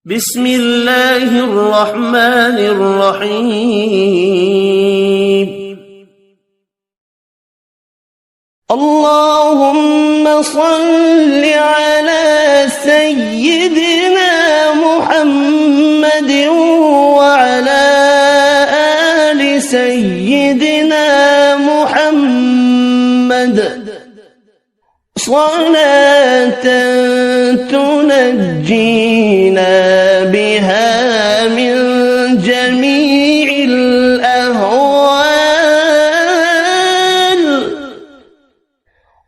بسم الله الرحمن الرحيم. اللهم صل على سيدنا محمد وعلى آل سيدنا محمد صلاة تنجينا بها من جميع الأهوال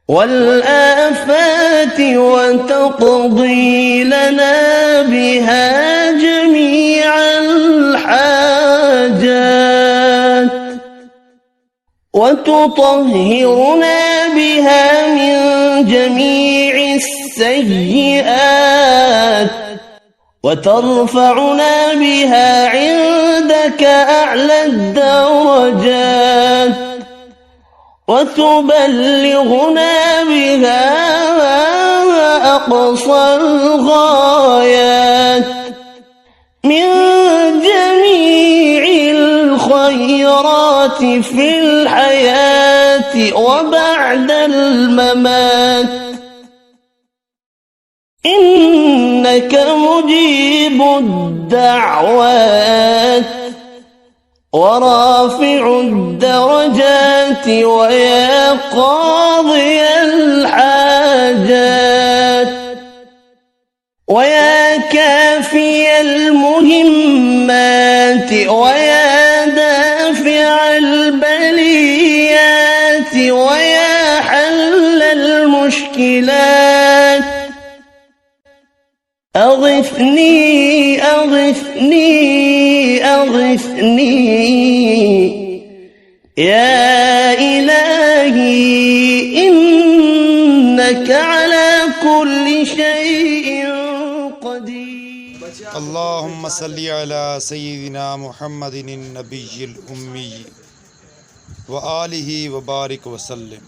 والآفات وتقضي لنا بها جميع الحاجات وتطهرنا بها من جميع السيئات وترفعنا بها عندك أعلى الدرجات وتبلغنا بها أقصى الغايات من جميع الخيرات في الحياة وبعد الممات، إنك مجيب الدعوات ورافع الدرجات ويا قاضي الحاجات ويا كافي المهمات ويا دافع البليات ويا حل المشكلات، أغثني أغثني أغثني يا إلهي إنك على كل شيء قدير. اللهم صل على سيدنا محمد النبي الأمي وآله وبارك وسلم.